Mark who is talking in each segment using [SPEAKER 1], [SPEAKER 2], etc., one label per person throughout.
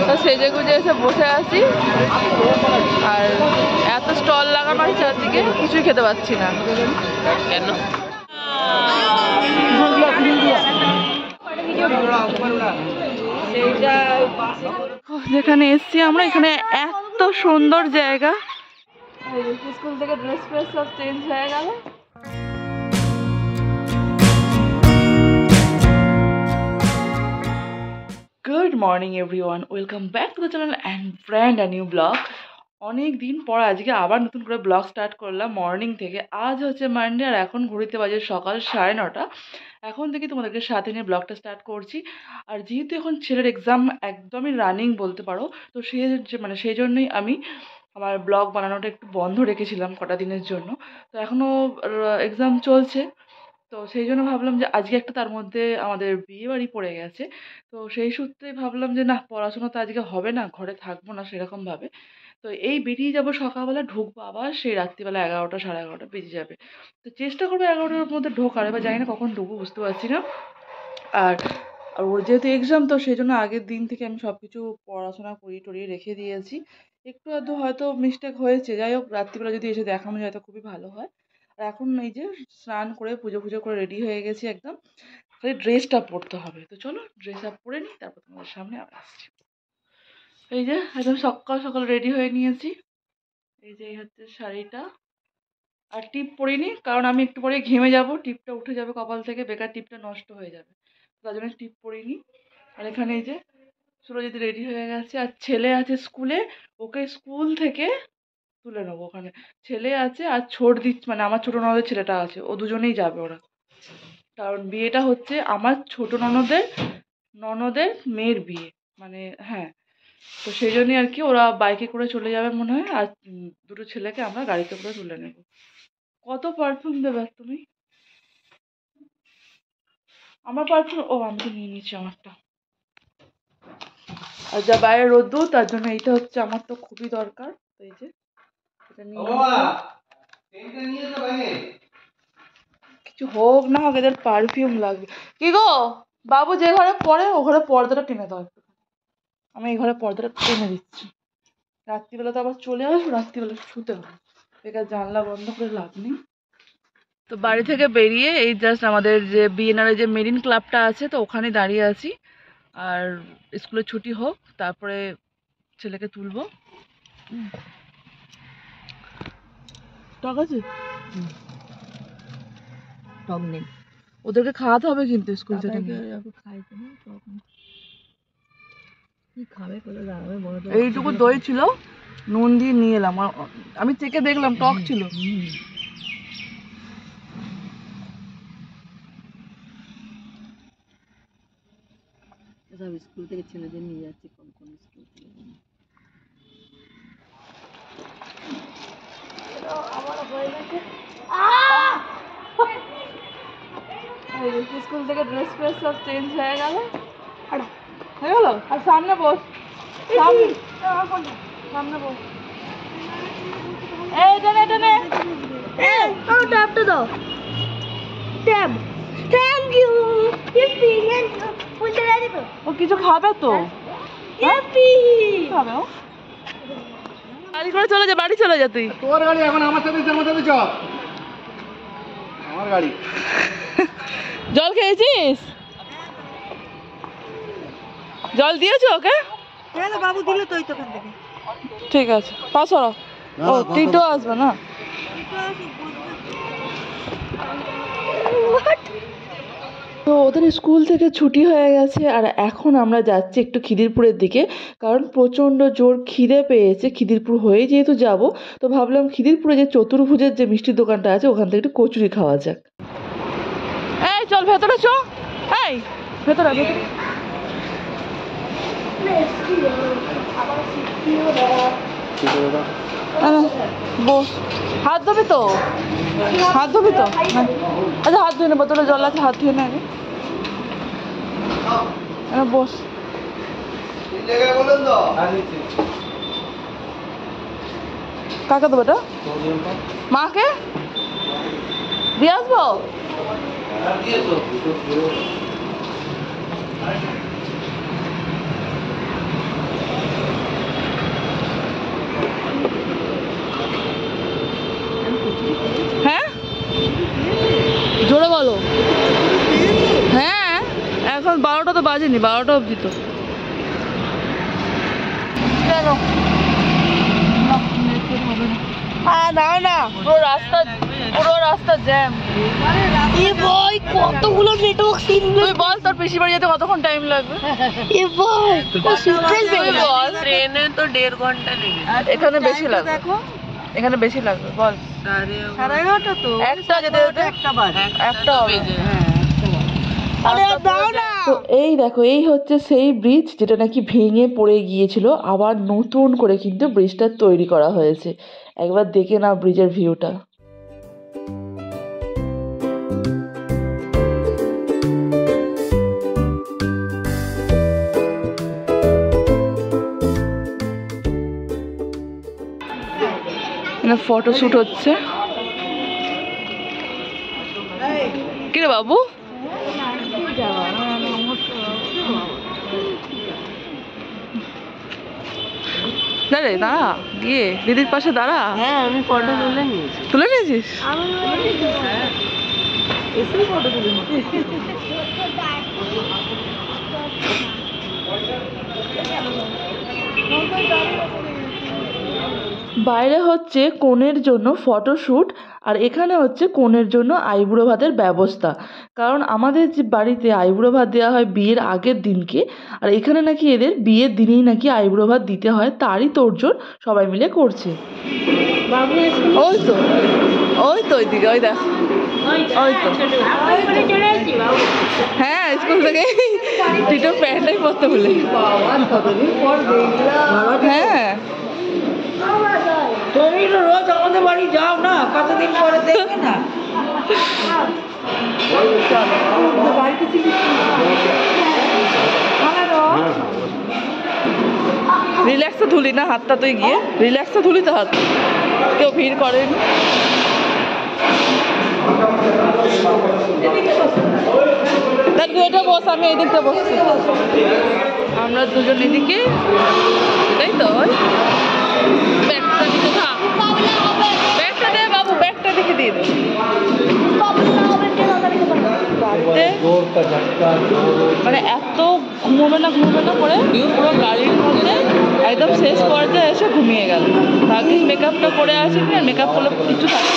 [SPEAKER 1] তো সেজে গুজে এসে বসে আছি, আর এত স্টল লাগানো আছে চারদিকে, কিছুই খেতে পাচ্ছি না। কেন? যেখানে এসছি আমরা, এখানে এত সুন্দর জায়গা। স্কুল থেকে ড্রেস ফ্রেস সব চেঞ্জ হয়ে গেল। Good morning everyone, welcome back to the channel and brand a new blog. অনেক দিন পর আজকে আবার নতুন করে ব্লগ স্টার্ট করলাম মর্নিং থেকে। আজ হচ্ছে মানডে, আর এখন ঘড়িতে বাজে সকাল 9:30। এখন থেকে তোমাদেরকে সাথে নিয়ে ব্লগটা স্টার্ট করছি। আর যেহেতু এখন ছেলের এক্সাম একদমই রানিং বলতে পারো, তো সেই জন্যই আমি আমার ব্লগ বানানোটা একটু বন্ধ রেখেছিলাম কটা দিনের জন্য। তো এখনও এক্সাম চলছে, তো সেই জন্য ভাবলাম যে আজকে একটা তার মধ্যে আমাদের বিয়ে বাড়ি পড়ে গেছে। তো সেই সূত্রে ভাবলাম যে না, পড়াশোনা তো আজকে হবে না, ঘরে থাকবো না সেরকমভাবে। তো এই বেরিয়ে যাবো সকালবেলা, ঢুকবো আবার সেই রাত্রিবেলা 11টা 11:30 বেজে যাবে। তো চেষ্টা করবো 11টার মধ্যে ঢোকার, এবার জানি না কখন ঢুকবো, বুঝতে পারছি না। আর আর ওর যেহেতু এক্সাম, তো সেই জন্য আগের দিন থেকে আমি সব কিছু পড়াশোনা করিয়ে টরিয়ে রেখে দিয়েছি। একটু আধটু হয়তো মিস্টেক হয়েছে, যাই হোক রাত্রিবেলা যদি এসে দেখানো যায় তো খুবই ভালো হয়। আর এখন এই যে স্নান করে পুজো পুজো করে রেডি হয়ে গেছি একদম, খালি ড্রেসটা পরতে হবে। তো চলো ড্রেস আপ পরে নিই, তারপর তোমাদের সামনে আবার আসছি। এই যে একদম সকাল সকাল রেডি হয়ে নিয়েছি। এই যে এই হচ্ছে শাড়িটা, আর টিপ পরিনি কারণ আমি একটু পরে ঘেমে যাব, টিপটা উঠে যাবে কপাল থেকে, বেকার টিপটা নষ্ট হয়ে যাবে, তার জন্য টিপ পরিনি। আর এখানে এই যে সুরজিৎ রেডি হয়ে গেছে, আর ছেলে আছে স্কুলে, ওকে স্কুল থেকে তুলে নেবো। ওখানে ছেলে আছে আর ছোট দিচ্ছে, মানে আমার ছোট ননদের ছেলেটা আছে, ও দুজনেই যাবে ওরা। কারণ বিয়েটা হচ্ছে আমার ছোট ননদের মেয়ের বিয়ে, মানে হ্যাঁ। তো সেই জন্যই আর কি ওরা বাইকে করে চলে যাবে মনে হয়, আর দুটো ছেলেকে আমরা গাড়িতে করে তুলে নেব। কত পারফিউম দেবে তুমি? আমার পারফিউম, ও আমি তো নিয়ে নিয়েছি আমারটা। আর যা বাইরে রোদ্দুর, তার জন্য এইটা হচ্ছে আমার তো খুবই দরকার। তো এই যে এটা নিয়ে কিছু হোক না হোক, এদের পারফিউম লাগবে। কি গো বাবু, যে ঘরে পড়ে ও ঘরে পর্দাটা টেনে দাও একটু। আমি এই ঘরে পর্দাটা টেনে দিচ্ছি, রাত্রিবেলা তো আবার চলে আসবো, রাত্রিবেলা শুতে হবে, বেকার জানলা বন্ধ করে লাভ নেই। তো বাড়ি থেকে বেরিয়ে এই জাস্ট আমাদের যে বিএনআর যে মেরিন ক্লাবটা আছে, তো ওখানে দাঁড়িয়ে আছি। আর স্কুলের ছুটি হোক, তারপরে ছেলেকে তুলবো। টক আছে? টক নেই, ওদেরকে খাওয়াতে হবে কিন্তু স্কুল থেকে। এইটুকু দই ছিল, নুন দিয়ে নিয়ে এলাম, আমি চেকে দেখলাম টক ছিল। স্কুল থেকে ছেলেদের নিয়ে যাচ্ছি, কোন কোন স্কুল থেকে। স্কুল থেকে ড্রেস ফ্রেস সব চেঞ্জ হয়ে গেল, হয়ে গেল। আর সামনে বস, সামনে বস। এই টেনে টেনে ট্যাবটা দাও, ট্যাব। Thank you. ও কিছু খাবে তো? খাবে ও? গাড়ি করে চলে যা, বাড়ি চলে যা তুই। তোর গাড়ি এখন আমার সাথে চ। আমার গাড়ি। জল খেয়েছিস? জল দিয়েছো ওকে? হ্যাঁ বাবু দিল তো ওখান থেকে। ঠিক আছে, পাস হলো। ও টিটো আসবে না? তো ওদের স্কুল থেকে ছুটি হয়ে গেছে, আর এখন আমরা যাচ্ছি একটু খিদিরপুরের দিকে, কারণ প্রচণ্ড জোর খিদে পেয়েছে। খিদিরপুর হয়ে যেহেতু যাব, তো ভাবলাম খিদিরপুরে যে চতুর্ভুজের যে মিষ্টির দোকানটা আছে, ওখান থেকে একটু কচুরি খাওয়া যাক। এই চল ভেতরে চ, এই ভেতরে বস। হাত ধোবি তো? হাত ধোবি তো? আচ্ছা হাত ধুয়ে নেবো, বোতলে জল আছে, হাত ধুয়ে নেবে। বস। কাকে দেবো এটা? মাকে দিয়ে আসবো। বাজেনি, 12টা অবধি তো। পুরো রাস্তা জ্যাম।
[SPEAKER 2] কতগুলো নেটওয়ার্ক সিম।
[SPEAKER 1] তুই বল তোর পিসি বাড়ি যেতে কতক্ষণ টাইম লাগবে?
[SPEAKER 2] ট্রেনে তো 1.5 ঘন্টা লেগে।
[SPEAKER 1] এখানে বেশি লাগবে, এখানে বেশি লাগবে। বল
[SPEAKER 2] 11:30 তো।
[SPEAKER 1] একটা যেতে যেতে একটা হবে। তো এই দেখো, এই হচ্ছে সেই ব্রিজ যেটা নাকি ভেঙে পড়ে গিয়েছিল, আবার নতুন করে কিন্তু ব্রিজটা তৈরি করা হয়েছে। একবার দেখে নাও ব্রিজের ভিউটা। ফটোশুট হচ্ছে। কিরে বাবু, দাঁড়ে দাঁড়া, গিয়ে দিদির পাশে দাঁড়া।
[SPEAKER 2] হ্যাঁ, আমি ফটো তুলে নিয়েছি।
[SPEAKER 1] তুলে নিয়েছিস?
[SPEAKER 2] ফটো তুলে নিয়েছি।
[SPEAKER 1] বাইরে হচ্ছে কনের জন্য ফটোশ্যুট, আর এখানে হচ্ছে কনের জন্য আইবুড়ো ভাতের ব্যবস্থা। কারণ আমাদের যে বাড়িতে আইবুড়ো ভাত দেওয়া হয় বিয়ের আগের দিনকে, আর এখানে নাকি এদের বিয়ের দিনেই নাকি আইবুড়ো ভাত দিতে হয়, তারই তোড়জোড় সবাই মিলে করছে। ওই তো ওই তো ওইদিকে, ওই দেখ, ওই তো। হ্যাঁ, স্কুল থেকে তুই তো প্যান্টটাই পরতে ভুলে। হ্যাঁ,
[SPEAKER 2] তুমি তো রোজ আমাদের বাড়ি যাও না, কতদিন পরে দেখবে না।
[SPEAKER 1] রিল্যাক্সে ধুলি না হাতটা, তুই গিয়ে রিল্যাক্সে ধুলি তো হাত, কেউ ভিড় করেনি। এটা বস, আমি এদিকটা বসছি, আমরা দুজন এদিকে, তাই তো। ব্যাগটা দিতে থাক, ব্যাগটা দে বাবু, ব্যাগটা দেখে দিয়ে দে। বাড়িতে মানে এত ঘুমোবে না করে পুরো গাড়ির মধ্যে একদম শেষ পর্যায়ে এসে ঘুমিয়ে গেল। ভাগ্যিস মেকআপটা করে আসিনি, আর মেকআপ করলে কিছু থাকে।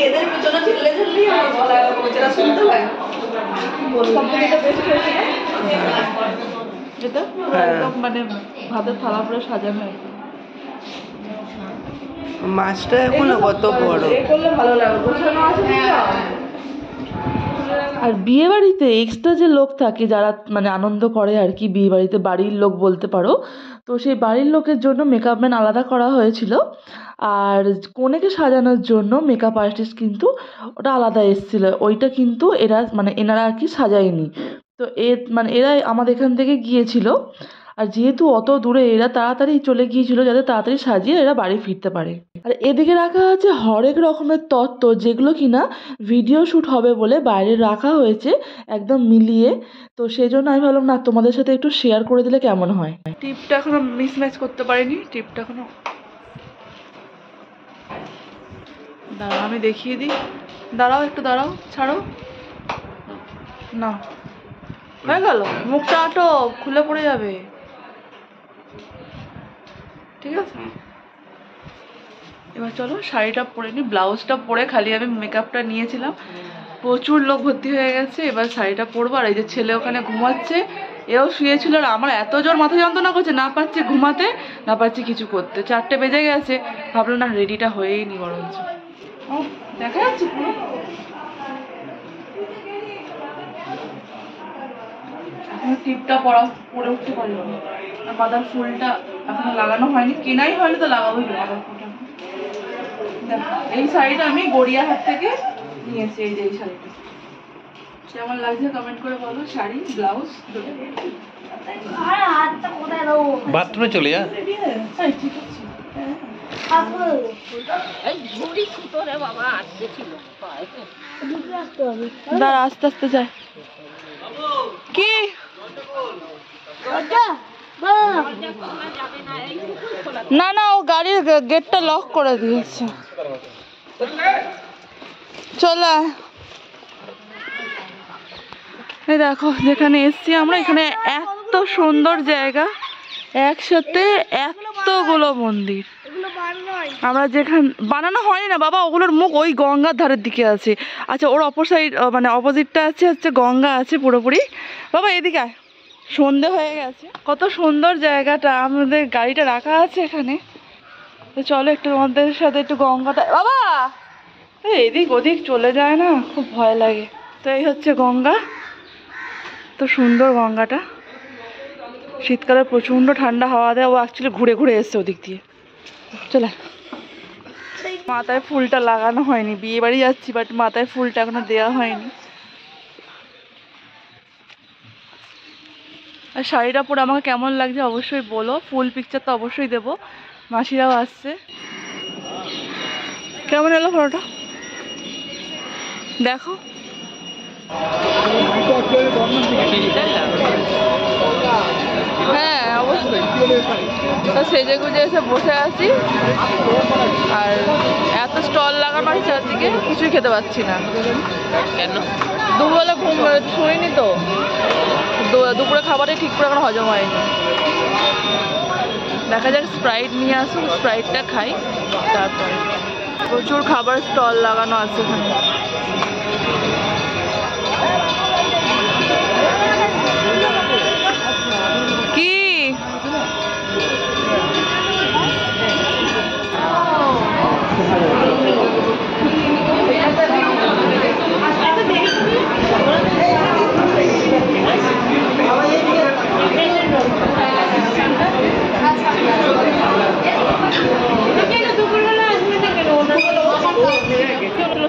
[SPEAKER 2] এদের পেছনে চিল্লে চিল্লি শুনতে লাগে।
[SPEAKER 1] যেটা একদম মানে ভাতের থালা পুরো সাজানো।
[SPEAKER 2] মাছটা এখনো কত বড়,
[SPEAKER 1] করলে ভালো লাগে। আর বিয়ে বাড়িতে এক্সট্রা যে লোক থাকে যারা মানে আনন্দ করে আর কি, বিয়ে বাড়িতে বাড়ির লোক বলতে পারো, তো সেই বাড়ির লোকের জন্য মেকআপ ম্যান আলাদা করা হয়েছিল, আর কনেকে সাজানোর জন্য মেকআপ আর্টিস্ট কিন্তু ওটা আলাদা এসেছিল। ওইটা কিন্তু এনারা আর কি সাজায়নি। তো মানে এরা আমাদের এখান থেকে গিয়েছিল, আর যেহেতু অত দূরে এরা তাড়াতাড়ি চলে গিয়েছিল যাতে তাড়াতাড়ি সাজিয়ে এরা বাড়ি ফিরতে পারে। আর এদিকে রাখা আছে হরেক রকমের তত্ত্ব, যেগুলো কিনা ভিডিও শ্যুট হবে বলে বাইরে রাখা হয়েছে একদম মিলিয়ে। তো সেই জন্য আমি ভাবলাম না, তোমাদের সাথে একটু শেয়ার করে দিলে কেমন হয়। টিপটা এখনো মিসম্যাচ করতে পারিনি, টিপটা এখনো। দাঁড়াও আমি দেখিয়ে দিই, দাঁড়াও একটু দাঁড়াও, ছাড়ো না, হয়ে গেল। মুখটা আটো, খুলে পড়ে যাবে, ঠিক আছে। এবার চলো শাড়িটা পরে নিই, ব্লাউজটা পরে খালি আমি মেকআপটা নিয়েছিলাম। প্রচুর লোক ভর্তি হয়ে গেছে, এবার শাড়িটা পরবো। আর এই যে ছেলে ওখানে ঘুমাচ্ছে, এও শুয়েছিল, আর আমার এত জোর মাথা যন্ত্রণা করছে, না পারছি ঘুমাতে, না পারছি কিছু করতে। 4টে বেজে গেছে, ভাবলো না রেডিটা হয়েই নি বরঞ্চ। ও দেখা যাচ্ছে পুরো। এখন টিপটা পরে উঠতে পারলো না, আর বাদার ফুলটা এখনো লাগানো হয়নি, কেনাই হয়নি, তো লাগাবোই বাদার ফুলটা। এই শাড়িটা আমি গড়িয়াহাট থেকে নিয়েছি, এই যে এই শাড়িটা কেমন লাগছে কমেন্ট করে বলো। শাড়ি ব্লাউজ
[SPEAKER 3] বাথরুমে চলে যা।
[SPEAKER 1] ঠিক আছে। দাঁড়া, আস্তে আস্তে যায়। কি না না, ও গাড়ির গেটটা লক করে দিয়েছে। চলে এই দেখো, যেখানে এসছি আমরা, এখানে এত সুন্দর জায়গা, একসাথে এতগুলো মন্দির। আমরা যেখানে বানানো হয়নি না বাবা, ওগুলোর মুখ ওই গঙ্গার ধারের দিকে আছে। আচ্ছা, ওর অপর সাইড মানে অপোজিটটা আছে হচ্ছে গঙ্গা আছে পুরোপুরি। বাবা এদিকে আয়, সন্ধে হয়ে গেছে। কত সুন্দর জায়গাটা, আমাদের গাড়িটা রাখা আছে এখানে। তো চলো একটু তোমাদের সাথে একটু গঙ্গাটা, বাবা এদিক ওদিক চলে যায় না, খুব ভয় লাগে। তো এই হচ্ছে গঙ্গা, তো সুন্দর গঙ্গাটা। শীতকালে প্রচণ্ড ঠান্ডা হাওয়া দেয়। ও অ্যাকচুয়ালি ঘুরে ঘুরে এসছে ওদিক দিয়ে। চলে, মাথায় ফুলটা লাগানো হয়নি, বিয়ে বাড়ি যাচ্ছি বাট মাথায় ফুলটা এখনো দেওয়া হয়নি। আর শাড়িটা পরে আমাকে কেমন লাগছে অবশ্যই বলো, ফুল পিকচার তো অবশ্যই দেবো। মাসিরাও আসছে। কেমন এলো ফটোটা দেখো। হ্যাঁ অবশ্যই, তো সেজে গুজে এসে বসে আছি। আর এত স্টল লাগানো আছে চারদিকে, কিছুই খেতে পাচ্ছি না। কেন? দুবেলা ঘুম শুনিনি তো, দুপুরে খাবারই ঠিক করে এখন হজম হয়নি। দেখা যাক, স্প্রাইট নিয়ে আসুন, স্প্রাইটটা খাই। তারপর প্রচুর খাবার স্টল লাগানো আছে এখানে। কি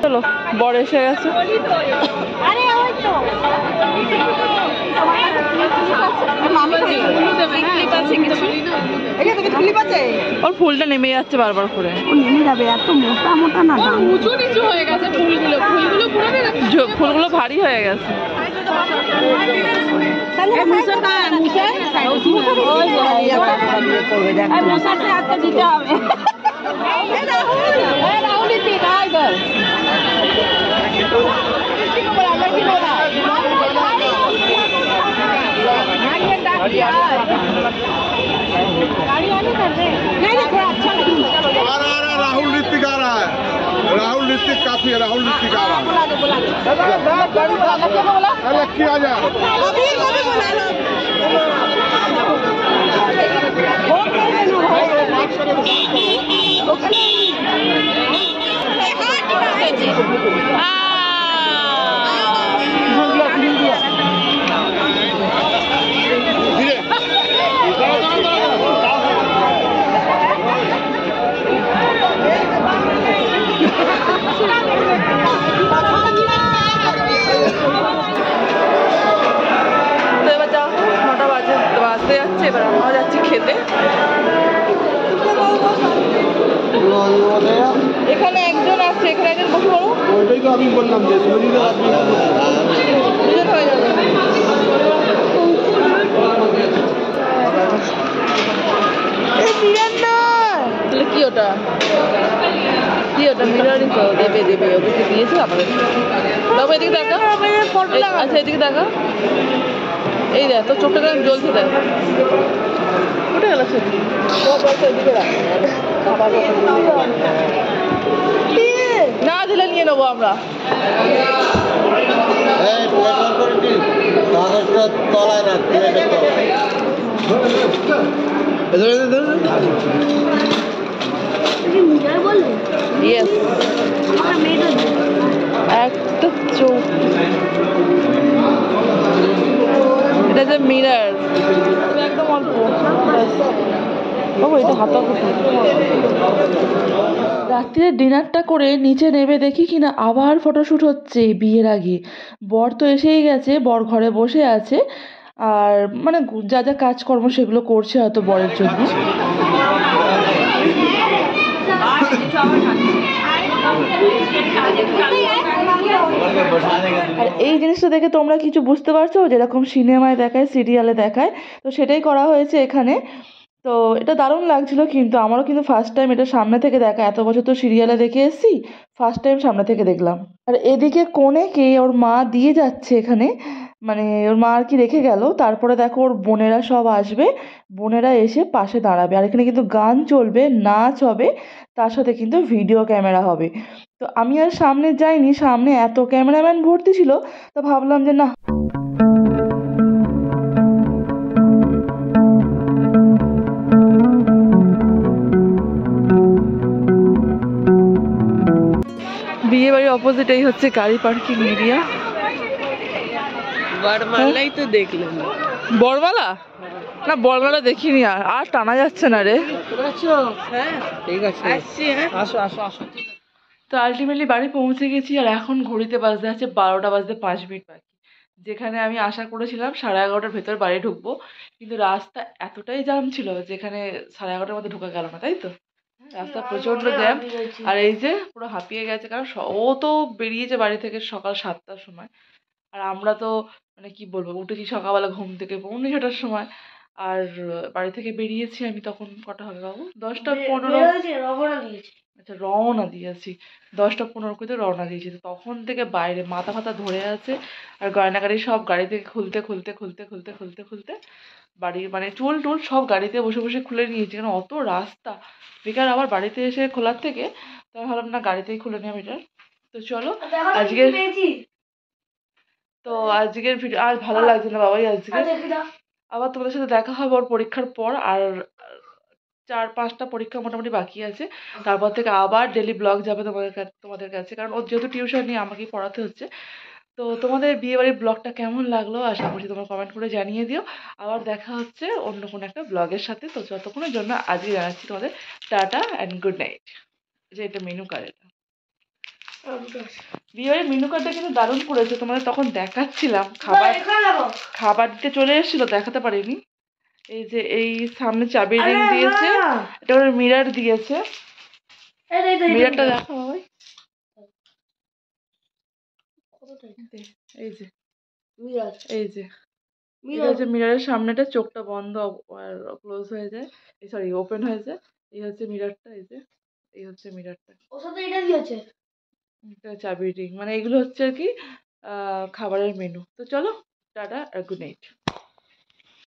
[SPEAKER 1] চলো, বর এসে গেছে। ওর ফুলটা নেমে যাচ্ছে বারবার করে।
[SPEAKER 2] নেমে যাবে, এত মোটা মোটা না,
[SPEAKER 4] উঁচু নিচু হয়ে গেছে ফুলগুলো,
[SPEAKER 1] ফুলগুলো ভারী হয়ে গেছে।
[SPEAKER 2] দিতে হবে।
[SPEAKER 3] राहुल ऋतिक आ रहा है, राहुल ऋतिक काफी है, राहुल ऋतिक आ रहा है। लक्की आ जा।
[SPEAKER 1] তো এবার যাও, 9টা বাজতে যাচ্ছে, এবার আমরা যাচ্ছি খেতে। এখানে একজন আছে, এখানে একজন বসে বলো।
[SPEAKER 3] ওইটাই তো আমি বললাম যে দুজন
[SPEAKER 1] হয়ে যাবে। তাহলে কি ওটা, কি ওটা মিররিং তো দেবে দেবে, ওদেরকে দিয়েছে আমাদের। বাবু এদিকে দেখা, আচ্ছা এদিকে দেখা, এই দেখ তোর চোখটা কেমন জ্বলছে, দেখ ওটা গেল সেদিকে। এদিকে রাখ, না দিলে নিয়ে নেবো আমরা।
[SPEAKER 3] তলায় রাখ,
[SPEAKER 1] ইয়েস, একটা চোখ, এটা যে মিরর, একদম অল্প। বাবু এটা হাতা কোথায়? রাত্রে ডিনারটা করে নিচে নেমে দেখি কিনা আবার ফটোশ্যুট হচ্ছে বিয়ের আগে। বর তো এসেই গেছে, বর ঘরে বসে আছে, আর মানে যা যা কাজকর্ম সেগুলো করছে হয়তো বরের জন্য। আর এই জিনিসটা দেখে তোমরা কিছু বুঝতে পারছো, যেরকম সিনেমায় দেখায়, সিরিয়ালে দেখায়, তো সেটাই করা হয়েছে এখানে। তো এটা দারুণ লাগছিল, কিন্তু আমারও কিন্তু ফার্স্ট টাইম এটা সামনে থেকে দেখা। এত বছর তো সিরিয়ালে দেখে এসেছি, ফার্স্ট টাইম সামনে থেকে দেখলাম। আর এদিকে কনেকে ওর মা দিয়ে যাচ্ছে এখানে, মানে ওর মা আর কি রেখে গেল। তারপরে দেখো ওর বোনেরা সব আসবে, বোনেরা এসে পাশে দাঁড়াবে, আর এখানে কিন্তু গান চলবে, নাচ হবে, তার সাথে কিন্তু ভিডিও ক্যামেরা হবে। তো আমি আর সামনে যাইনি, সামনে এত ক্যামেরাম্যান ভর্তি ছিল, তো ভাবলাম যে না। বিয়ে বাড়ির অপোজিট এই হচ্ছে গাড়ি পার্কিং এরিয়া।
[SPEAKER 2] বরমালাই তো দেখলাম।
[SPEAKER 1] বড়মালা না, বড়মালা দেখিনি, আর আর টানা যাচ্ছে না রে।
[SPEAKER 2] হ্যাঁ ঠিক আছে, আসছি। হ্যাঁ আসো আসো আসো।
[SPEAKER 1] তো আলটিমেটলি বাড়ি পৌঁছে গেছি, আর এখন ঘড়িতে বাজতে আছে 12টা বাজতে 5 মিনিট বাকি। যেখানে আমি আশা করেছিলাম 11:30টার ভেতর বাড়ি ঢুকবো, কিন্তু রাস্তা এতটাই জ্যাম ছিল যেখানে 11:30টার মধ্যে ঢোকা গেল না, তাই তো। রাস্তা প্রচন্ড জ্যাম। আর এই যে পুরো হাঁপিয়ে গেছে, কারণ ও তো বেরিয়েছে বাড়ি থেকে সকাল 7টার সময়, আর আমরা তো মানে কি বলবো, উঠেছি সকালবেলা ঘুম থেকে 6:45টার সময়। আর বাড়ি থেকে বেরিয়েছি আমি তখন, কটা হবে বাবু, 10টা 15। আচ্ছা, রওনা দিয়েছি 10টা 15 করে রওনা দিয়েছি। তো তখন থেকে বাইরে মাথা ফাতা ধরে আছে, আর গয়নাগাড়ি সব গাড়ি থেকে খুলতে খুলতে খুলতে খুলতে খুলতে খুলতে বাড়ির মানে চুল টুল সব গাড়িতে বসে বসে খুলে নিয়েছি, কারণ অত রাস্তা বেকার আবার বাড়িতে এসে খোলার থেকে। তো আমি ভাবলাম না, গাড়িতেই খুলে নিলাম এটা। তো চলো আজকে, তো আজকের ভিডিও আর ভালো লাগছে না বাবাই আজকে। আবার তোমাদের সাথে দেখা হবে ওর পরীক্ষার পর, আর 4-5টা পরীক্ষা মোটামুটি বাকি আছে। তারপর থেকে আবার ডেলি ব্লগ যাবে তোমাদের কাছে, কারণ ওর যেহেতু টিউশন নিয়ে আমাকেই পড়াতে হচ্ছে। তো তোমাদের বিয়ে বাড়ির ব্লগটা কেমন লাগলো আশা করছি তোমরা কমেন্ট করে জানিয়ে দিও। আবার দেখা হচ্ছে অন্য কোনো একটা ব্লগের সাথে। তো যতক্ষণের জন্য আজকে জানাচ্ছি তোমাদের টাটা অ্যান্ড গুড নাইট। যে এটা মেনু কার্ড, এটা বিয়ে বাড়ির মেনু কার্ডটা কিন্তু দারুণ করেছে, তোমাদের তখন দেখাচ্ছিলাম। খাবার দিতে চলে এসেছিল, দেখাতে পারিনি। এই যে এই সামনে চাবির রিং দিয়েছে, এটা ওর মিরর দিয়েছে। মিররটা দেখো ভাই, এই যে এই যে এটা হচ্ছে মিররের সামনেটা, চোখটা বন্ধ আর ক্লোজ হয়ে যায়, সরি ওপেন হয়ে যায়। এই হচ্ছে মিররটা, এই যে এই হচ্ছে মিররটা, এটা চাবির রিং। মানে এগুলো হচ্ছে আর কি খাবারের মেনু। তো চলো টাটা আর গুড নাইট।